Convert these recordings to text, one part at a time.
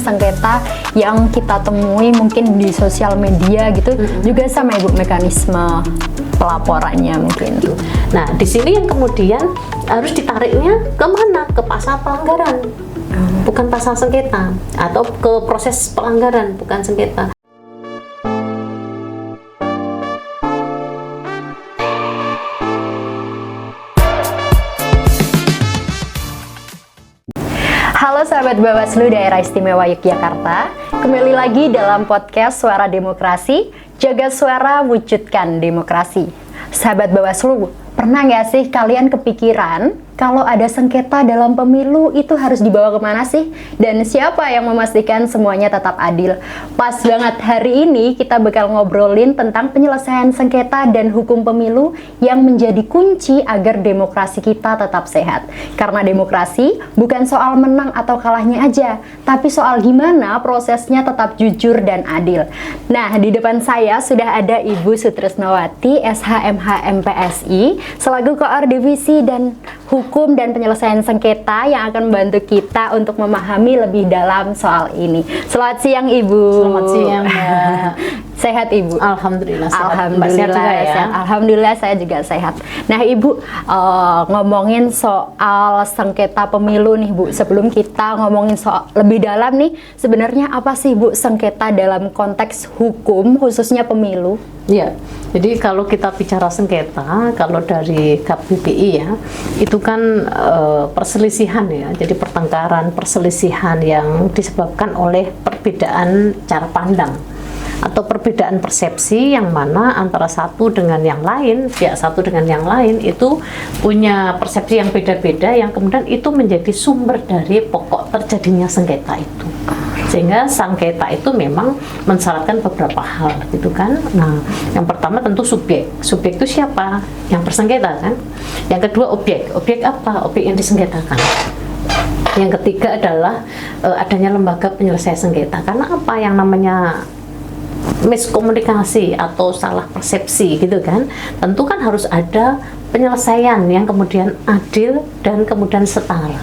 sengketa yang kita temui mungkin di sosial media gitu, juga sama Ibu mekanisme pelaporannya mungkin. Nah, di sini yang kemudian harus ditariknya kemana? Ke pasal pelanggaran, bukan pasal sengketa, atau ke proses pelanggaran, bukan sengketa. Halo sahabat Bawaslu Daerah Istimewa Yogyakarta, kembali lagi dalam podcast Suara Demokrasi, Jaga Suara Wujudkan Demokrasi. Sahabat Bawaslu, pernah nggak sih kalian kepikiran kalau ada sengketa dalam pemilu itu harus dibawa kemana sih? Dan siapa yang memastikan semuanya tetap adil? Pas banget, hari ini kita bakal ngobrolin tentang penyelesaian sengketa dan hukum pemilu yang menjadi kunci agar demokrasi kita tetap sehat. Karena demokrasi bukan soal menang atau kalahnya aja, tapi soal gimana prosesnya tetap jujur dan adil. Nah, di depan saya sudah ada Ibu Sutrisnawati, SHMH MPSI, selaku Koor Divisi dan Hukum dan Penyelesaian Sengketa yang akan membantu kita untuk memahami lebih dalam soal ini. Selamat siang Ibu. Selamat siang Mbak. Sehat Ibu? Alhamdulillah sehat. Alhamdulillah juga ya? sehat. Alhamdulillah saya juga sehat. Nah Ibu, ngomongin soal sengketa pemilu nih Bu. Sebelum kita ngomongin soal lebih dalam nih, sebenarnya apa sih Bu sengketa dalam konteks hukum khususnya pemilu? Ya, jadi kalau kita bicara sengketa, kalau dari KPPI ya, itu kan perselisihan ya, jadi pertengkaran, perselisihan yang disebabkan oleh perbedaan cara pandang atau perbedaan persepsi yang mana antara satu dengan yang lain, pihak satu dengan yang lain itu punya persepsi yang beda-beda yang kemudian itu menjadi sumber dari pokok terjadinya sengketa itu. Sehingga sengketa itu memang mensyaratkan beberapa hal gitu kan. Nah, yang pertama tentu subjek. Subjek itu siapa? Yang bersengketa kan. Yang kedua objek. Objek apa? Objek yang disengketakan. Yang ketiga adalah adanya lembaga penyelesaian sengketa. Karena apa? Yang namanya miskomunikasi atau salah persepsi gitu kan, tentu kan harus ada penyelesaian yang kemudian adil dan kemudian setara,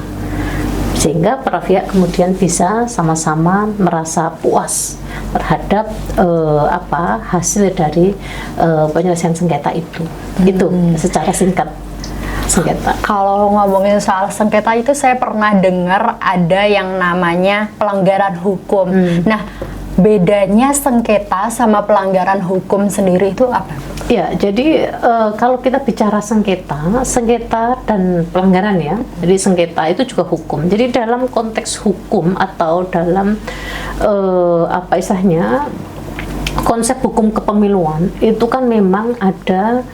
sehingga para pihak kemudian bisa sama-sama merasa puas terhadap hasil dari penyelesaian sengketa itu. Itu secara singkat sengketa. Kalau ngomongin soal sengketa itu saya pernah dengar ada yang namanya pelanggaran hukum. Nah, bedanya sengketa sama pelanggaran hukum sendiri itu apa? Ya, jadi kalau kita bicara sengketa, sengketa dan pelanggaran ya, jadi sengketa itu juga hukum. Jadi dalam konteks hukum atau dalam istilahnya konsep hukum kepemiluan itu kan memang ada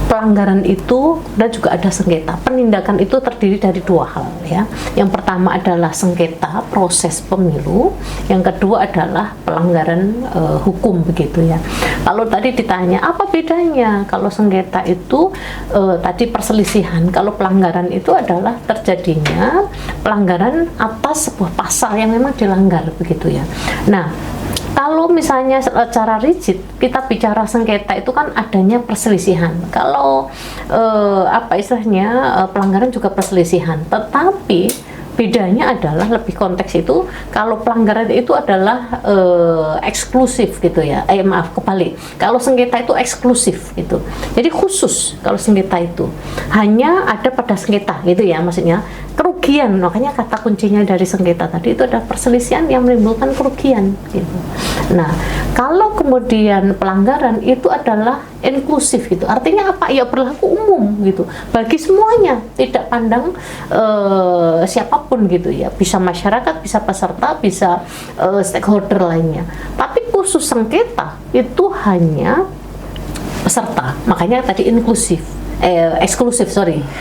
pelanggaran itu dan juga ada sengketa. Penindakan itu terdiri dari dua hal ya. Yang pertama adalah sengketa proses pemilu, yang kedua adalah pelanggaran hukum begitu ya. Kalau tadi ditanya apa bedanya? Kalau sengketa itu tadi perselisihan, kalau pelanggaran itu adalah terjadinya pelanggaran atas sebuah pasal yang memang dilanggar begitu ya. Nah, kalau misalnya secara rigid kita bicara sengketa itu kan adanya perselisihan. Kalau istilahnya pelanggaran juga perselisihan. Tetapi bedanya adalah lebih konteks itu kalau pelanggaran itu adalah eksklusif gitu ya. Kebalik. Kalau sengketa itu eksklusif gitu. Jadi khusus kalau sengketa itu hanya ada pada sengketa gitu ya, maksudnya kerugian. Makanya kata kuncinya dari sengketa tadi itu adalah perselisihan yang menimbulkan kerugian gitu. Nah, kalau kemudian pelanggaran itu adalah inklusif gitu. Artinya apa? Ya berlaku umum gitu. Bagi semuanya, tidak pandang siapapun gitu ya. Bisa masyarakat, bisa peserta, bisa stakeholder lainnya. Tapi khusus sengketa itu hanya peserta. Makanya tadi inklusif. Eksklusif,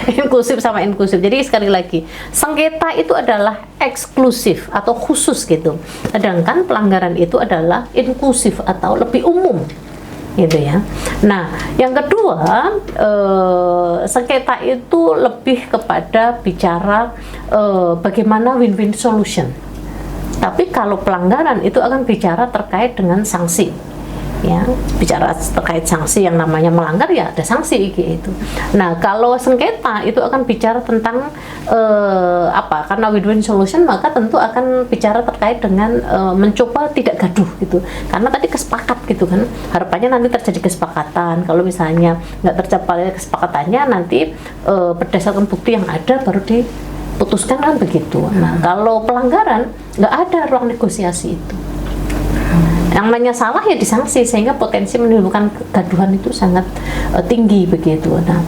inklusif sama inklusif. Jadi sekali lagi, sengketa itu adalah eksklusif atau khusus gitu. Sedangkan pelanggaran itu adalah inklusif atau lebih umum gitu ya. Nah, yang kedua, sengketa itu lebih kepada bicara bagaimana win-win solution. Tapi kalau pelanggaran itu akan bicara terkait dengan sanksi. ya. Bicara terkait sanksi, yang namanya melanggar ya ada sanksi gitu. Nah, kalau sengketa itu akan bicara tentang karena win-win solution, maka tentu akan bicara terkait dengan mencoba tidak gaduh gitu. Karena tadi kesepakat gitu kan. Harapannya nanti terjadi kesepakatan. Kalau misalnya nggak tercapai kesepakatannya, nanti berdasarkan bukti yang ada baru diputuskan kan begitu. Nah, kalau pelanggaran nggak ada ruang negosiasi itu. Yang namanya salah ya disanksi, sehingga potensi menimbulkan kegaduhan itu sangat tinggi begitu. Nah,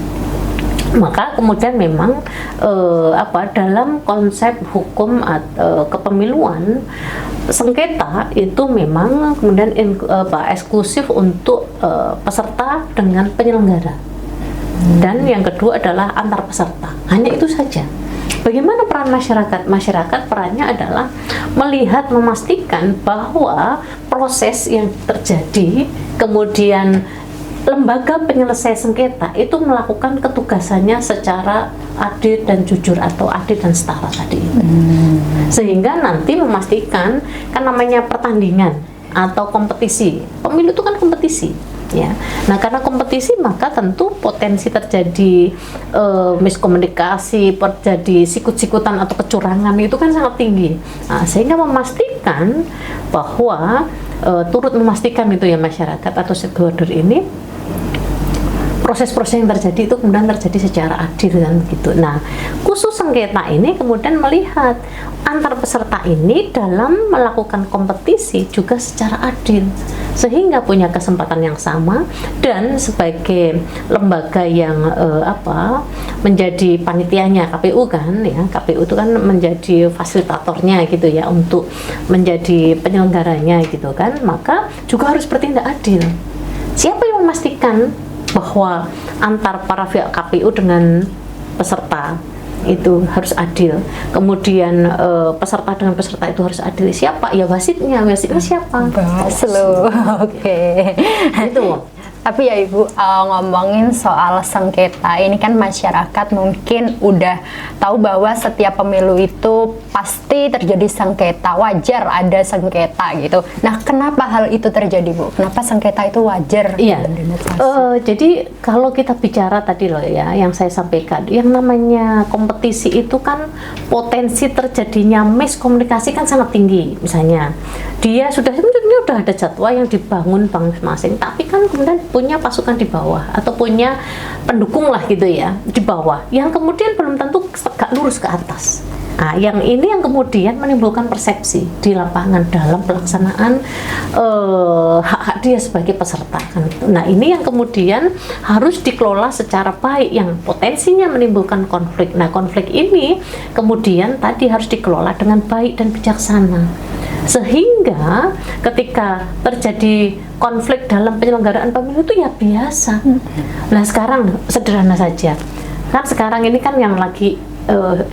maka kemudian memang dalam konsep hukum kepemiluan, sengketa itu memang kemudian eksklusif untuk peserta dengan penyelenggara. Dan yang kedua adalah antar peserta. Hanya itu saja. Bagaimana peran masyarakat? Masyarakat perannya adalah melihat, memastikan bahwa proses yang terjadi, kemudian lembaga penyelesai sengketa itu melakukan ketugasannya secara adil dan jujur atau adil dan setara tadi itu. Sehingga nanti memastikan, kan namanya pertandingan atau kompetisi. Pemilu itu kan kompetisi. Ya, nah karena kompetisi maka tentu potensi terjadi miskomunikasi, terjadi sikut-sikutan atau kecurangan itu kan sangat tinggi. Nah, sehingga memastikan bahwa turut memastikan itu ya masyarakat atau stakeholder ini, proses-proses yang terjadi itu kemudian terjadi secara adil dan begitu. Nah, khusus sengketa ini kemudian melihat antar peserta ini dalam melakukan kompetisi juga secara adil, sehingga punya kesempatan yang sama, dan sebagai lembaga yang menjadi panitianya KPU kan ya, KPU itu kan menjadi fasilitatornya gitu ya untuk menjadi penyelenggaranya gitu kan, maka juga harus bertindak adil. Siapa yang memastikan bahwa antar para pihak KPU dengan peserta itu harus adil, kemudian peserta dengan peserta itu harus adil? Siapa? Ya wasitnya siapa? Bawaslu. Oke. Itu. Tapi ya Ibu, ngomongin soal sengketa ini kan masyarakat mungkin udah tahu bahwa setiap pemilu itu pasti terjadi sengketa, wajar ada sengketa gitu. Nah, kenapa hal itu terjadi Bu? Kenapa sengketa itu wajar dalam demokrasi? Jadi kalau kita bicara tadi loh ya, yang saya sampaikan, yang namanya kompetisi itu kan potensi terjadinya miskomunikasi kan sangat tinggi. Misalnya dia sudah ada jadwal yang dibangun masing-masing, tapi kan kemudian punya pasukan di bawah atau punya pendukung lah gitu ya di bawah, yang kemudian belum tentu tegak lurus ke atas. Nah, yang ini yang kemudian menimbulkan persepsi di lapangan dalam pelaksanaan hak-hak dia sebagai peserta kan. Nah, ini yang kemudian harus dikelola secara baik, yang potensinya menimbulkan konflik. Nah, konflik ini kemudian tadi harus dikelola dengan baik dan bijaksana, sehingga ketika terjadi konflik dalam penyelenggaraan pemilu itu ya biasa. Nah, sekarang sederhana saja kan, sekarang ini kan yang lagi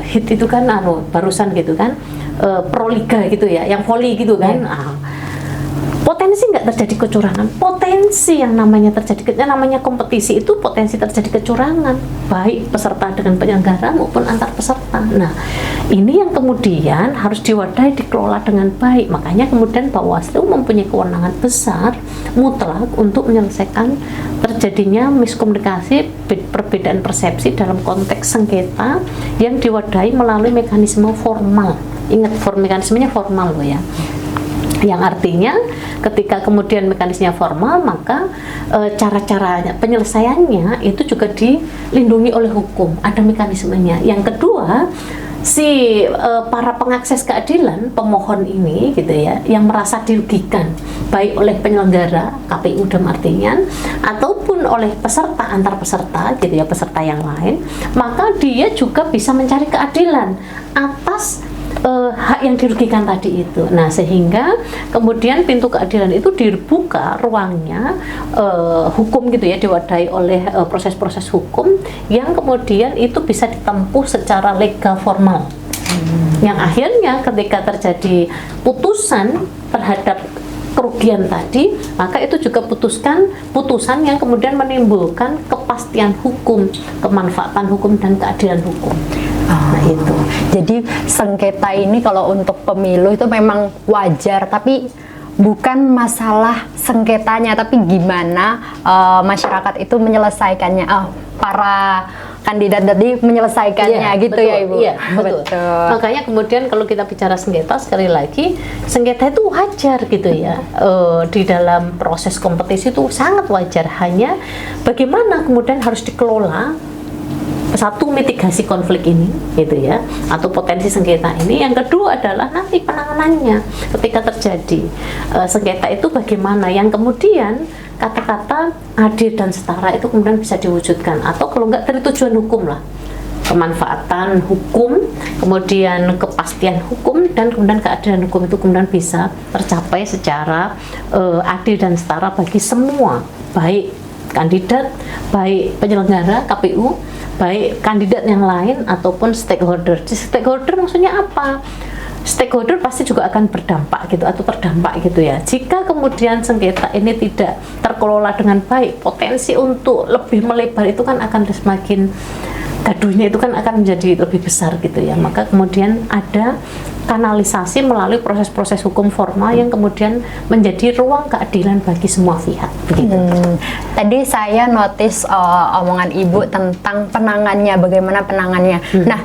hit itu kan barusan gitu kan, Proliga gitu ya, yang voli gitu kan. Potensi nggak terjadi kecurangan, potensi yang namanya kompetisi itu potensi terjadi kecurangan, baik peserta dengan penyelenggara maupun antar peserta. Nah, ini yang kemudian harus diwadahi, dikelola dengan baik. Makanya kemudian Bawaslu mempunyai kewenangan besar mutlak untuk menyelesaikan terjadinya miskomunikasi, perbedaan persepsi dalam konteks sengketa yang diwadahi melalui mekanisme formal. Ingat, mekanismenya formal loh ya. Yang artinya ketika kemudian mekanismenya formal, maka cara-caranya penyelesaiannya itu juga dilindungi oleh hukum, ada mekanismenya. Yang kedua, para pengakses keadilan, pemohon ini gitu ya, yang merasa dirugikan baik oleh penyelenggara KPU dalam artian ataupun oleh peserta, antar peserta gitu ya, peserta yang lain, maka dia juga bisa mencari keadilan atas hak yang dirugikan tadi itu. Nah, sehingga kemudian pintu keadilan itu dibuka ruangnya, hukum gitu ya, diwadahi oleh proses-proses hukum yang kemudian itu bisa ditempuh secara legal formal. Yang akhirnya ketika terjadi putusan terhadap kerugian tadi, maka itu juga putusan yang kemudian menimbulkan kepastian hukum, kemanfaatan hukum dan keadilan hukum. Nah, itu. Jadi sengketa ini kalau untuk pemilu itu memang wajar, tapi bukan masalah sengketanya, tapi gimana masyarakat itu menyelesaikannya. Para kandidat tadi menyelesaikannya, gitu betul, ya Ibu. Iya, betul. Makanya kemudian kalau kita bicara sengketa, sekali lagi sengketa itu wajar gitu ya. Di dalam proses kompetisi itu sangat wajar. Hanya bagaimana kemudian harus dikelola satu, mitigasi konflik ini gitu ya, atau potensi sengketa ini. Yang kedua adalah nanti penanganannya ketika terjadi sengketa itu bagaimana, yang kemudian kata-kata adil dan setara itu kemudian bisa diwujudkan, atau kalau nggak dari tujuan hukum lah, kemanfaatan hukum, kemudian kepastian hukum, dan kemudian keadilan hukum itu kemudian bisa tercapai secara adil dan setara bagi semua, baik kandidat, baik penyelenggara KPU, baik kandidat yang lain ataupun stakeholder. Stakeholder maksudnya apa? Stakeholder pasti juga akan berdampak gitu atau terdampak gitu ya. Jika kemudian sengketa ini tidak terkelola dengan baik, potensi untuk lebih melebar itu kan akan semakin, gaduhnya itu kan akan menjadi lebih besar gitu ya. Maka kemudian ada kanalisasi melalui proses-proses hukum formal yang kemudian menjadi ruang keadilan bagi semua pihak. Begitu. Tadi saya notice omongan Ibu tentang penangannya, bagaimana penangannya. Nah,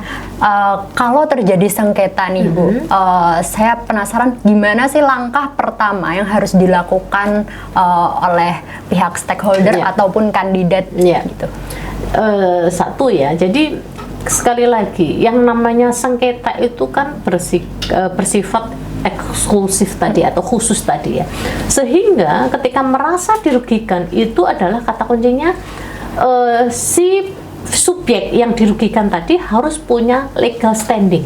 kalau terjadi sengketa nih Bu, saya penasaran gimana sih langkah pertama yang harus dilakukan oleh pihak stakeholder ataupun kandidat gitu. Satu ya, jadi sekali lagi yang namanya sengketa itu kan bersifat eksklusif tadi atau khusus tadi ya, sehingga ketika merasa dirugikan itu adalah kata kuncinya si subjek yang dirugikan tadi harus punya legal standing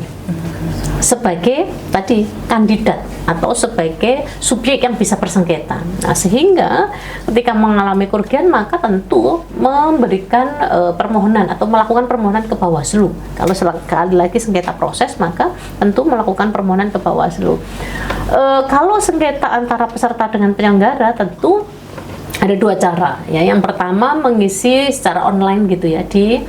sebagai tadi kandidat atau sebagai subjek yang bisa bersengketa. Nah, sehingga ketika mengalami kerugian maka tentu memberikan permohonan atau melakukan permohonan ke Bawaslu. Kalau sekali lagi sengketa proses maka tentu melakukan permohonan ke Bawaslu. Kalau sengketa antara peserta dengan penyelenggara tentu ada dua cara ya. Yang pertama mengisi secara online gitu ya di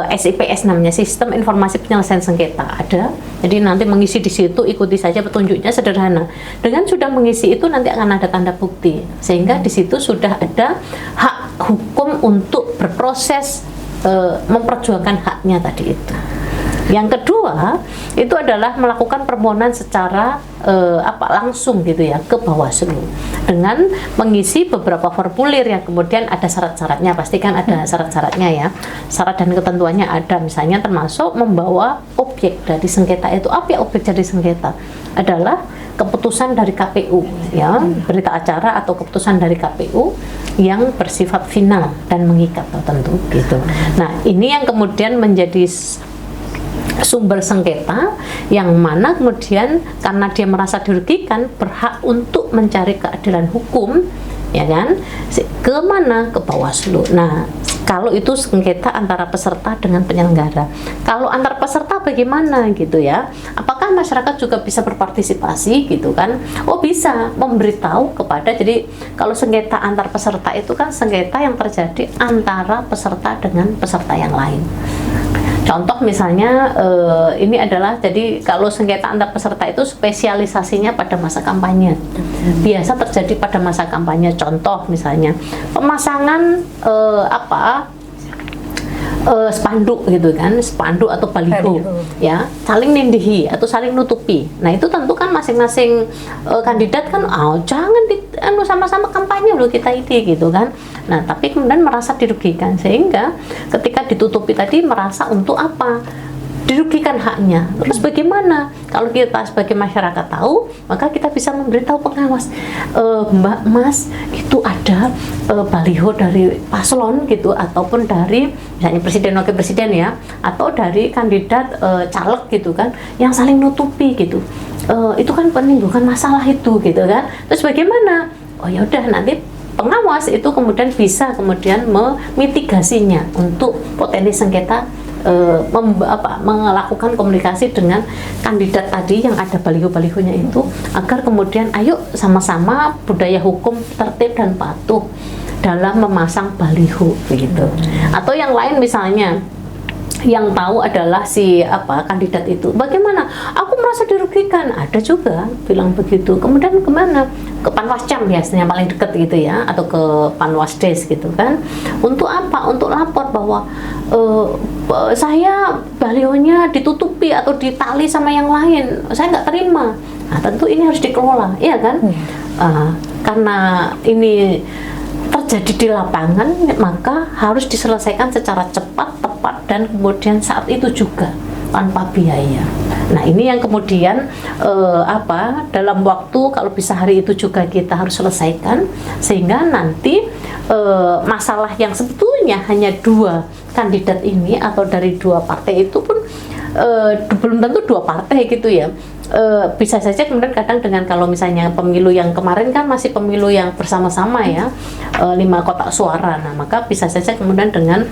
SIPS namanya, Sistem Informasi Penyelesaian Sengketa ada. Jadi nanti mengisi di situ, ikuti saja petunjuknya, sederhana. Dengan sudah mengisi itu nanti akan ada tanda bukti sehingga di situ sudah ada hak hukum untuk berproses memperjuangkan haknya tadi itu. Yang kedua itu adalah melakukan permohonan secara langsung gitu ya ke Bawaslu dengan mengisi beberapa formulir yang kemudian ada syarat-syaratnya, pastikan ada syarat-syaratnya ya, syarat dan ketentuannya ada, misalnya termasuk membawa objek dari sengketa itu. Apa objek dari sengketa? Adalah keputusan dari KPU ya, berita acara atau keputusan dari KPU yang bersifat final dan mengikat tertentu gitu. Nah, ini yang kemudian menjadi sumber sengketa yang mana kemudian karena dia merasa dirugikan berhak untuk mencari keadilan hukum ya kan, ke mana? Ke Bawaslu. Nah, kalau itu sengketa antara peserta dengan penyelenggara. Kalau antar peserta bagaimana gitu ya, apakah masyarakat juga bisa berpartisipasi gitu kan? Oh, bisa memberitahu kepada, jadi kalau sengketa antar peserta itu kan sengketa yang terjadi antara peserta dengan peserta yang lain. Contoh misalnya ini adalah, jadi kalau sengketa antar peserta itu spesialisasinya pada masa kampanye. Biasa terjadi pada masa kampanye. Contoh misalnya pemasangan spanduk gitu kan, spanduk atau baliho ya, saling nindihi atau saling nutupi. Nah, itu tentu kan masing-masing kandidat kan jangan sama-sama kampanye loh kita ini gitu kan. Nah, tapi kemudian merasa dirugikan sehingga ketika ditutupi tadi merasa untuk apa? Dirugikan haknya. Terus bagaimana? Kalau kita sebagai masyarakat tahu, maka kita bisa memberitahu pengawas, Mbak, Mas, itu ada baliho dari paslon gitu, ataupun dari misalnya presiden, wakil presiden ya, atau dari kandidat caleg gitu kan, yang saling nutupi gitu. Itu kan menimbulkan masalah itu gitu kan. Terus bagaimana? Oh ya udah, nanti pengawas itu kemudian bisa kemudian memitigasinya untuk potensi sengketa, melakukan komunikasi dengan kandidat tadi yang ada baliho-balihonya itu, agar kemudian ayo sama-sama budaya hukum, tertib dan patuh dalam memasang baliho begitu. Atau yang lain misalnya yang tahu adalah si kandidat itu. Bagaimana? Aku merasa dirugikan. Ada juga bilang begitu. Kemudian kemana? Ke Panwascam biasanya paling dekat gitu ya, atau ke Panwasdes gitu kan. Untuk apa? Untuk lapor bahwa saya balionya ditutupi atau ditali sama yang lain. Saya nggak terima. Nah, tentu ini harus dikelola, iya kan? Karena ini terjadi di lapangan, maka harus diselesaikan secara cepat, tepat, dan kemudian saat itu juga tanpa biaya. Nah, ini yang kemudian dalam waktu, kalau bisa hari itu juga kita harus selesaikan, sehingga nanti masalah yang sebetulnya hanya 2 kandidat ini atau dari 2 partai itu pun belum tentu 2 partai gitu ya. Bisa saja kemudian kadang dengan, kalau misalnya pemilu yang kemarin kan masih pemilu yang bersama-sama ya, 5 kotak suara. Nah, maka bisa saja kemudian dengan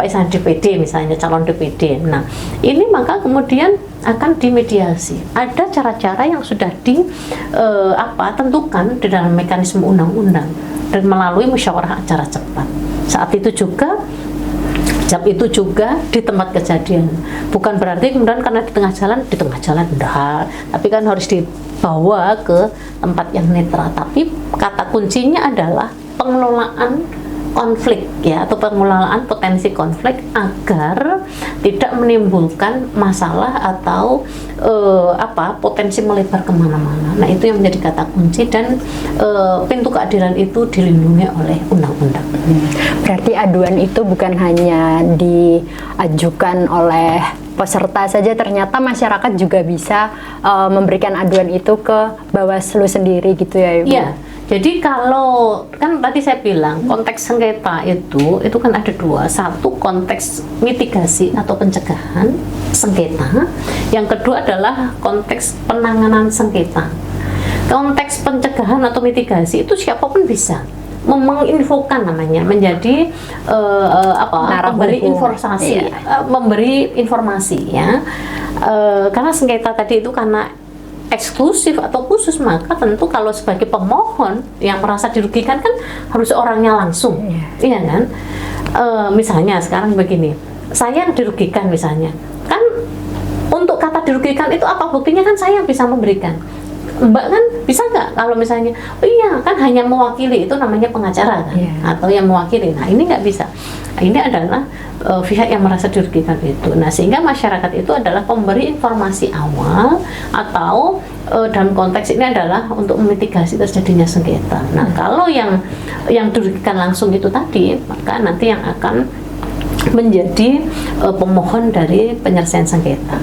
istilah DPD misalnya, calon DPD. Nah, ini maka kemudian akan dimediasi. Ada cara-cara yang sudah tentukan di dalam mekanisme undang-undang dan melalui musyawarah acara cepat. Saat itu juga jam itu juga di tempat kejadian. Bukan berarti kemudian karena di tengah jalan enggak, tapi kan harus dibawa ke tempat yang netral. Tapi kata kuncinya adalah pengelolaan konflik ya, atau pengelolaan potensi konflik agar tidak menimbulkan masalah atau potensi melebar kemana-mana. Nah, itu yang menjadi kata kunci, dan pintu keadilan itu dilindungi oleh undang-undang. Berarti aduan itu bukan hanya diajukan oleh peserta saja, ternyata masyarakat juga bisa memberikan aduan itu ke Bawaslu sendiri gitu ya, Ibu? Iya. Jadi kalau kan tadi saya bilang konteks sengketa itu kan ada 2. Satu, konteks mitigasi atau pencegahan sengketa. Yang kedua adalah konteks penanganan sengketa. Konteks pencegahan atau mitigasi itu siapapun bisa menginfokan, namanya menjadi memberi informasi ya. Karena sengketa tadi itu karena eksklusif atau khusus, maka tentu kalau sebagai pemohon yang merasa dirugikan kan harus orangnya langsung, iya kan? Misalnya sekarang begini, saya yang dirugikan misalnya, kan untuk kata dirugikan itu apa buktinya? Kan saya yang bisa memberikan. Mbak kan bisa nggak kalau misalnya, iya kan hanya mewakili, itu namanya pengacara kan, atau yang mewakili. Nah, ini nggak bisa. Ini adalah pihak yang merasa dirugikan itu. Nah, sehingga masyarakat itu adalah pemberi informasi awal, atau dalam konteks ini adalah untuk memitigasi terjadinya sengketa. Nah, kalau yang dirugikan langsung itu tadi, maka nanti yang akan menjadi pemohon dari penyelesaian sengketa.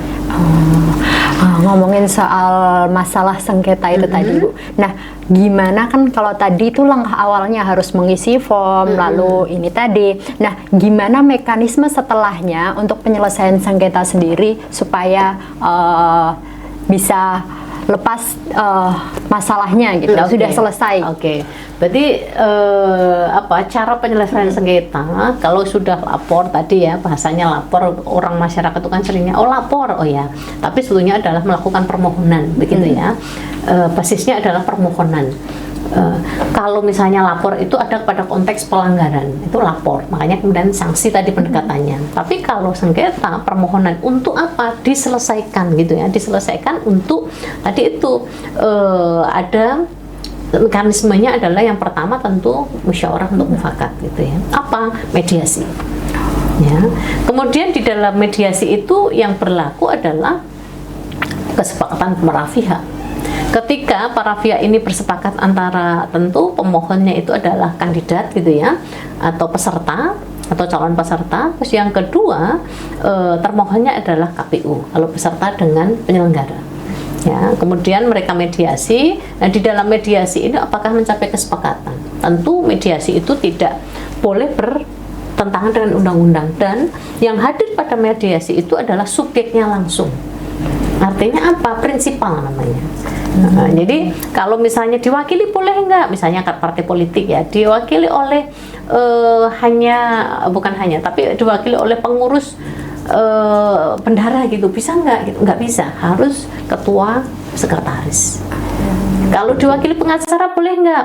Ngomongin soal masalah sengketa itu tadi, Bu. Nah, gimana kan kalau tadi itu langkah awalnya harus mengisi form, lalu ini tadi. Nah, gimana mekanisme setelahnya untuk penyelesaian sengketa sendiri supaya bisa lepas masalahnya gitu, sudah selesai. Berarti cara penyelesaian sengketa kalau sudah lapor tadi ya, bahasanya lapor, orang masyarakat itu kan seringnya lapor, tapi sebetulnya adalah melakukan permohonan begitu ya. Basisnya adalah permohonan. Kalau misalnya lapor itu ada pada konteks pelanggaran, itu lapor, makanya kemudian sanksi tadi pendekatannya. Tapi kalau sengketa permohonan untuk apa? Diselesaikan gitu ya, diselesaikan untuk tadi itu ada mekanismenya adalah yang pertama tentu musyawarah untuk mufakat gitu ya. Apa? Mediasi. Ya. Kemudian di dalam mediasi itu yang berlaku adalah kesepakatan para pihak. Ketika para pihak ini bersepakat antara tentu pemohonnya itu adalah kandidat gitu ya, atau peserta atau calon peserta. Terus yang kedua termohonnya adalah KPU kalau peserta dengan penyelenggara. Ya, kemudian mereka mediasi. Nah, di dalam mediasi ini apakah mencapai kesepakatan? Tentu mediasi itu tidak boleh bertentangan dengan undang-undang, dan yang hadir pada mediasi itu adalah subjeknya langsung. Artinya apa? Prinsipal namanya. Nah, jadi kalau misalnya diwakili boleh enggak? Misalnya partai politik ya, diwakili oleh tapi diwakili oleh pengurus bendahara gitu, bisa nggak? Gitu, nggak bisa, harus ketua sekretaris. Kalau diwakili pengacara boleh nggak?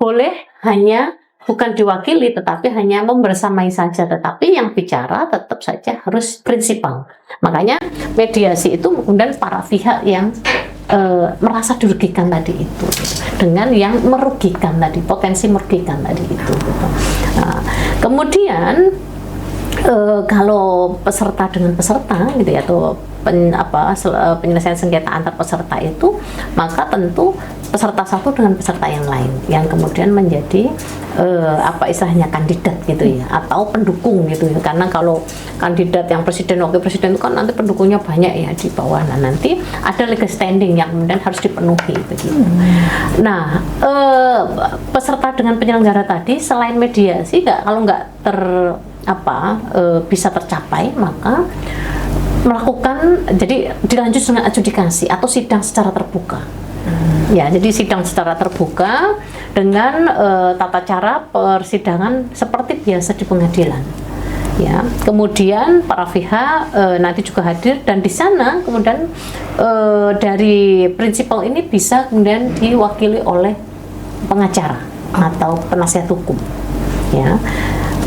Boleh hanya bukan diwakili tetapi hanya membersamai saja, tetapi yang bicara tetap saja harus prinsipal. Makanya mediasi itu kemudian para pihak yang merasa dirugikan tadi itu dengan yang merugikan tadi, potensi merugikan tadi itu gitu. Nah, kemudian kalau peserta dengan peserta gitu ya, atau penyelesaian sengketa antar peserta itu, maka tentu peserta satu dengan peserta yang lain yang kemudian menjadi istilahnya kandidat gitu ya, atau pendukung gitu ya, karena kalau kandidat yang presiden wakil presiden itu kan nanti pendukungnya banyak ya di bawah. Nah, nanti ada legal standing yang kemudian harus dipenuhi begitu. Nah, peserta dengan penyelenggara tadi selain mediasi kalau nggak bisa tercapai, maka melakukan, jadi dilanjut dengan adjudikasi atau sidang secara terbuka. Ya, jadi sidang secara terbuka dengan tata cara persidangan seperti biasa di pengadilan. Ya, kemudian para pihak nanti juga hadir, dan di sana kemudian dari prinsipal ini bisa kemudian diwakili oleh pengacara atau penasihat hukum. Ya,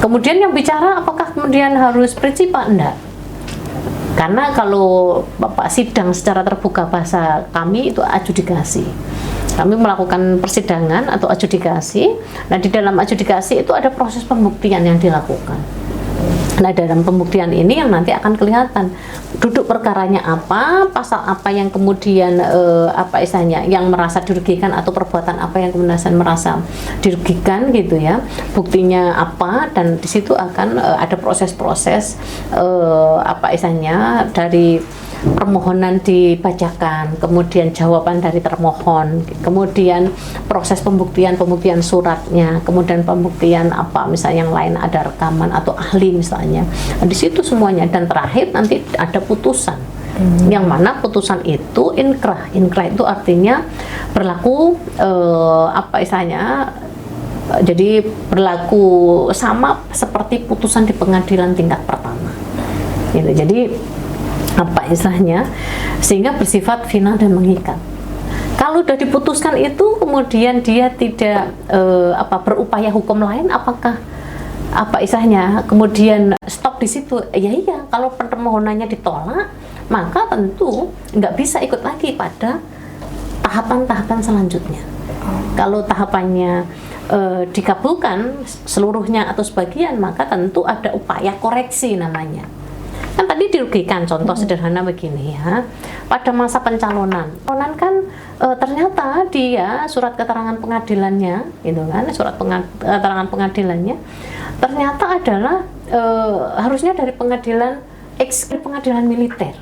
kemudian yang bicara apakah kemudian harus prinsipal? Enggak. Karena kalau Bapak sidang secara terbuka, bahasa kami itu adjudikasi. Kami melakukan persidangan atau adjudikasi. Nah, di dalam adjudikasi itu ada proses pembuktian yang dilakukan. Nah, dalam pembuktian ini yang nanti akan kelihatan duduk perkaranya apa, pasal apa yang kemudian yang merasa dirugikan, atau perbuatan apa yang kemudian merasa dirugikan gitu ya, buktinya apa, dan di situ akan ada proses-proses dari permohonan dibacakan, kemudian jawaban dari termohon, kemudian proses pembuktian suratnya, kemudian pembuktian misalnya yang lain, ada rekaman atau ahli misalnya. Nah, di situ semuanya, dan terakhir nanti ada putusan. Yang mana putusan itu inkrah itu artinya berlaku jadi berlaku sama seperti putusan di pengadilan tingkat pertama. Gitu. Jadi sehingga bersifat final dan mengikat. Kalau sudah diputuskan itu, kemudian dia tidak berupaya hukum lain, apakah kemudian stop di situ? Iya, kalau permohonannya ditolak, maka tentu nggak bisa ikut lagi pada tahapan-tahapan selanjutnya. Kalau tahapannya dikabulkan seluruhnya atau sebagian, maka tentu ada upaya koreksi namanya. Kan tadi dirugikan, contoh sederhana begini ya, pada masa pencalonan kan ternyata dia surat keterangan pengadilannya gitu kan, keterangan pengadilannya ternyata adalah harusnya dari pengadilan militer,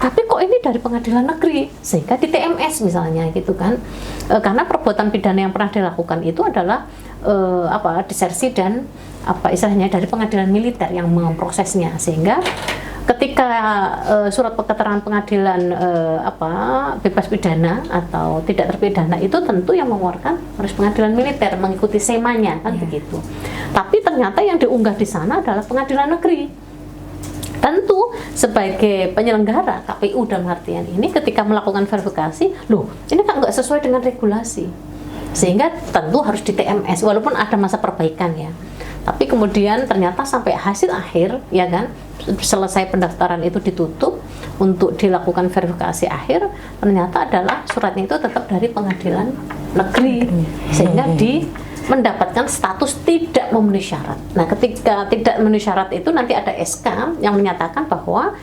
tapi kok ini dari pengadilan negeri, sehingga di TMS misalnya gitu kan, karena perbuatan pidana yang pernah dilakukan itu adalah disersi dan dari pengadilan militer yang memprosesnya, sehingga ketika surat keterangan pengadilan bebas pidana atau tidak terpidana itu tentu yang mengeluarkan harus pengadilan militer mengikuti semanya kan begitu. Tapi ternyata yang diunggah di sana adalah pengadilan negeri. Tentu sebagai penyelenggara KPU dalam artian ini, ketika melakukan verifikasi, ini kan nggak sesuai dengan regulasi, sehingga tentu harus di TMS walaupun ada masa perbaikan ya. Tapi kemudian ternyata sampai hasil akhir ya kan, selesai pendaftaran itu ditutup untuk dilakukan verifikasi akhir, ternyata adalah suratnya itu tetap dari pengadilan negeri, sehingga mendapatkan status tidak memenuhi syarat. Nah, ketika tidak memenuhi syarat itu nanti ada SK yang menyatakan bahwa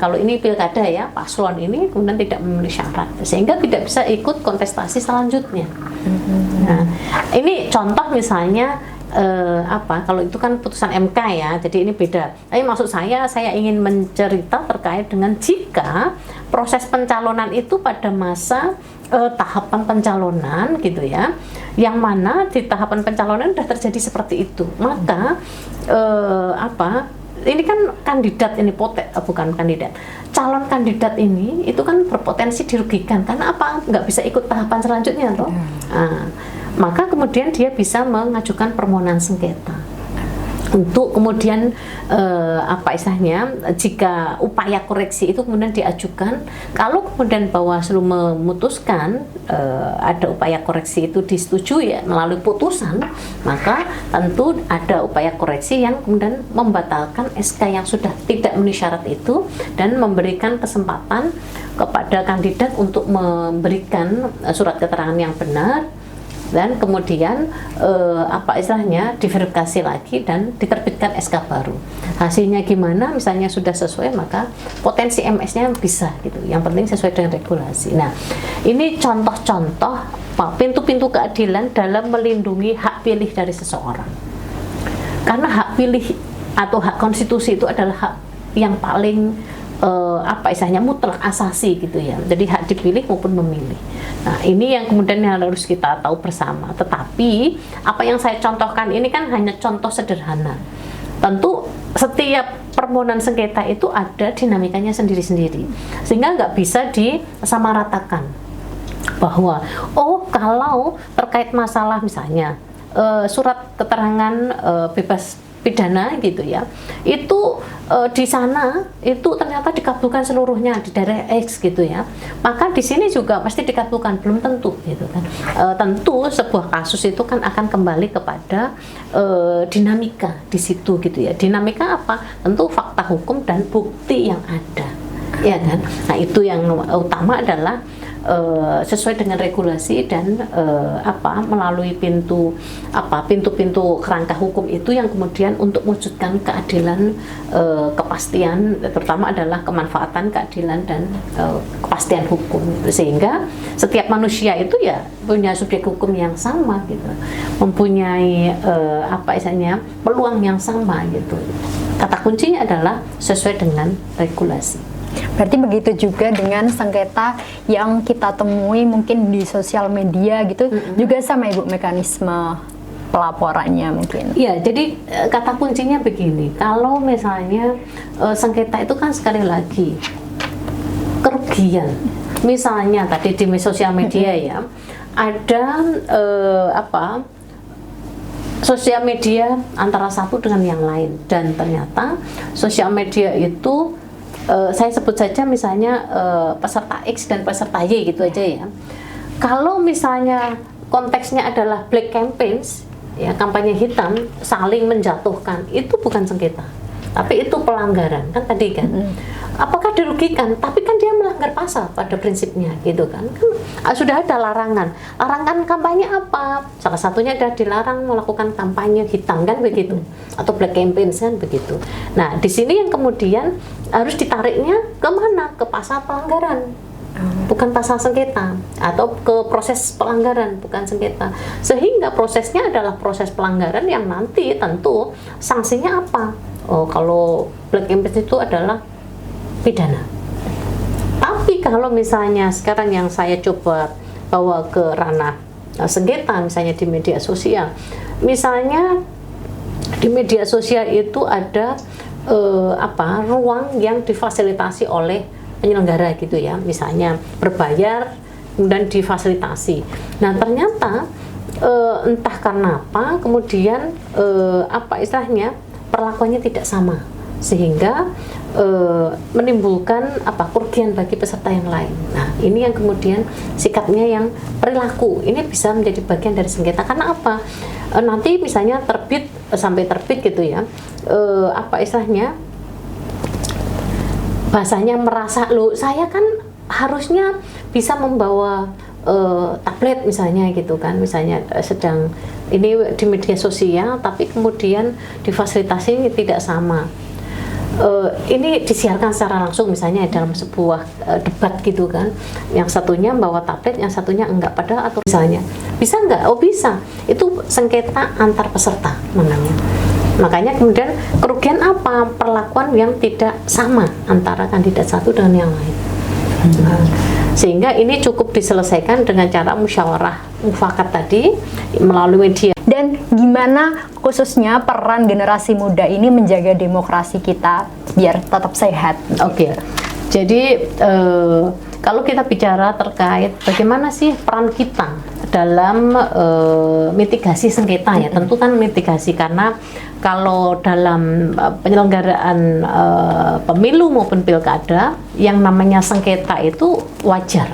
kalau ini pilkada ya, paslon ini kemudian tidak memenuhi syarat, sehingga tidak bisa ikut kontestasi selanjutnya. Nah, ini contoh misalnya kalau itu kan putusan MK ya, jadi ini beda. Tapi maksud saya ingin mencerita terkait dengan jika proses pencalonan itu pada masa tahapan pencalonan gitu ya, yang mana di tahapan pencalonan sudah terjadi seperti itu, maka ini kan kandidat ini bukan kandidat, calon kandidat ini itu kan berpotensi dirugikan karena nggak bisa ikut tahapan selanjutnya toh. Maka kemudian dia bisa mengajukan permohonan sengketa. untuk kemudian apa istilahnya, jika upaya koreksi itu kemudian diajukan, kalau kemudian Bawaslu memutuskan ada upaya koreksi itu disetujui ya, melalui putusan, maka tentu ada upaya koreksi yang kemudian membatalkan SK yang sudah tidak memenuhi syarat itu dan memberikan kesempatan kepada kandidat untuk memberikan surat keterangan yang benar, dan kemudian apa istilahnya diverifikasi lagi dan diterbitkan SK baru. Hasilnya gimana, misalnya sudah sesuai, maka potensi MS-nya bisa gitu. Yang penting sesuai dengan regulasi. Nah, ini contoh-contoh pintu-pintu keadilan dalam melindungi hak pilih dari seseorang. Karena hak pilih atau hak konstitusi itu adalah hak yang paling apa istilahnya mutlak, asasi gitu ya. Jadi hak dipilih maupun memilih. Nah, ini yang kemudian yang harus kita tahu bersama. Tetapi apa yang saya contohkan ini kan hanya contoh sederhana. Tentu setiap permohonan sengketa itu ada dinamikanya sendiri-sendiri, sehingga nggak bisa disamaratakan bahwa kalau terkait masalah misalnya surat keterangan bebas pidana gitu ya, itu di sana itu ternyata dikabulkan seluruhnya di daerah X gitu ya, maka di sini juga pasti dikabulkan, belum tentu gitu kan. Tentu sebuah kasus itu kan akan kembali kepada dinamika di situ gitu ya. Dinamika apa? Tentu fakta hukum dan bukti yang ada, ya kan. Nah, itu yang utama adalah sesuai dengan regulasi dan melalui pintu-pintu kerangka hukum itu yang kemudian untuk mewujudkan keadilan, kepastian, terutama adalah kemanfaatan keadilan dan kepastian hukum, sehingga setiap manusia itu ya punya subjek hukum yang sama gitu, mempunyai peluang yang sama gitu. Kata kuncinya adalah sesuai dengan regulasi. Berarti begitu juga dengan sengketa yang kita temui mungkin di sosial media gitu, juga sama Ibu mekanisme pelaporannya mungkin. Iya, jadi kata kuncinya begini, kalau misalnya sengketa itu kan sekali lagi kerugian. Misalnya tadi di sosial media ya, ada sosial media antara satu dengan yang lain, dan ternyata sosial media itu saya sebut saja misalnya peserta X dan peserta Y gitu aja ya. Kalau misalnya konteksnya adalah black campaigns, ya kampanye hitam, saling menjatuhkan, itu bukan sengketa, tapi itu pelanggaran kan tadi kan. Apakah dirugikan? Tapi kan dia melanggar pasal pada prinsipnya gitu kan. Sudah ada larangan. Larangan kampanye apa? Salah satunya adalah dilarang melakukan kampanye hitam kan begitu, atau black campaigns kan begitu. Nah, di sini yang kemudian harus ditariknya ke mana? Ke pasal pelanggaran, bukan pasal sengketa, atau ke proses pelanggaran bukan sengketa, sehingga prosesnya adalah proses pelanggaran yang nanti tentu sanksinya apa. Kalau black campaign itu adalah pidana. Tapi kalau misalnya sekarang yang saya coba bawa ke ranah sengketa, misalnya di media sosial, misalnya di media sosial itu ada ruang yang difasilitasi oleh penyelenggara gitu ya, misalnya berbayar kemudian difasilitasi. Nah, ternyata entah karena apa kemudian perlakuannya tidak sama, sehingga menimbulkan kerugian bagi peserta yang lain. Nah, ini yang kemudian sikapnya yang perilaku ini bisa menjadi bagian dari sengketa. Karena apa? Nanti misalnya sampai terbit gitu ya, bahasanya merasa, saya kan harusnya bisa membawa tablet misalnya gitu kan, misalnya sedang ini di media sosial, tapi kemudian difasilitasi tidak sama. Ini disiarkan secara langsung misalnya dalam sebuah debat gitu kan, yang satunya bawa tablet, yang satunya enggak, padahal atau misalnya bisa enggak? Oh bisa, itu sengketa antar peserta namanya. Makanya kemudian kerugian apa? Perlakuan yang tidak sama antara kandidat satu dengan yang lain. Sehingga ini cukup diselesaikan dengan cara musyawarah mufakat tadi melalui media. Dan gimana khususnya peran generasi muda ini menjaga demokrasi kita biar tetap sehat? Oke. Jadi kalau kita bicara terkait bagaimana sih peran kita dalam mitigasi sengketa ya. Tentu kan mitigasi, karena kalau dalam penyelenggaraan pemilu maupun pilkada yang namanya sengketa itu wajar.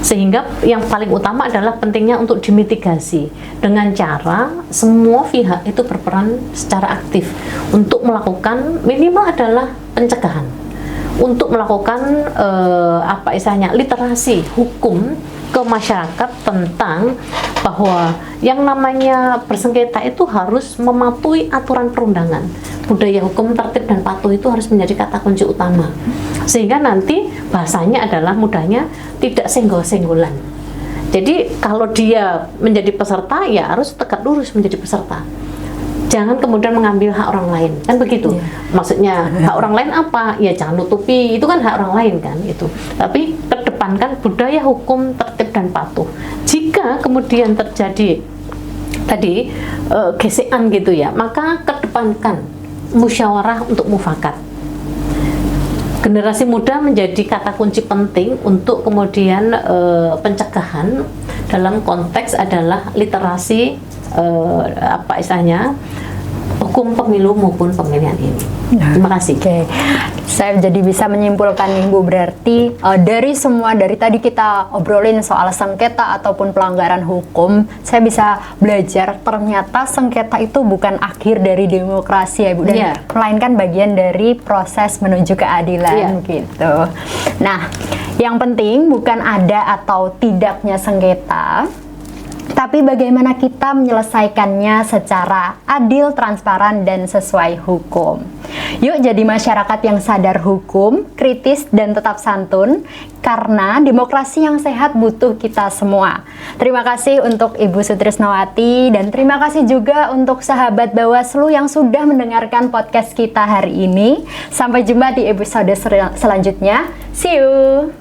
Sehingga yang paling utama adalah pentingnya untuk dimitigasi dengan cara semua pihak itu berperan secara aktif untuk melakukan minimal adalah pencegahan, untuk melakukan apa istilahnya literasi hukum ke masyarakat tentang bahwa yang namanya bersengketa itu harus mematuhi aturan perundangan. Budaya hukum, tertib dan patuh itu harus menjadi kata kunci utama. Sehingga nanti bahasanya adalah mudahnya tidak senggol-senggolan. Jadi kalau dia menjadi peserta ya harus tegak lurus menjadi peserta. Jangan kemudian mengambil hak orang lain, kan begitu. Maksudnya hak orang lain apa? Ya jangan nutupi, itu kan hak orang lain kan itu. Tapi kedepankan budaya hukum, tertib dan patuh. Jika kemudian terjadi tadi gesekan gitu ya, maka kedepankan musyawarah untuk mufakat. Generasi muda menjadi kata kunci penting untuk kemudian pencegahan dalam konteks adalah literasi apa istilahnya hukum pemilu maupun pemilihan ini. Terima kasih. Oke, saya jadi bisa menyimpulkan nih Bu, berarti dari tadi kita obrolin soal sengketa ataupun pelanggaran hukum, saya bisa belajar ternyata sengketa itu bukan akhir dari demokrasi ya Bu, dan melainkan bagian dari proses menuju keadilan gitu. Nah, yang penting bukan ada atau tidaknya sengketa, tapi bagaimana kita menyelesaikannya secara adil, transparan, dan sesuai hukum. Yuk jadi masyarakat yang sadar hukum, kritis, dan tetap santun, karena demokrasi yang sehat butuh kita semua. Terima kasih untuk Ibu Sutrisnawati, dan terima kasih juga untuk sahabat Bawaslu yang sudah mendengarkan podcast kita hari ini. Sampai jumpa di episode selanjutnya. See you!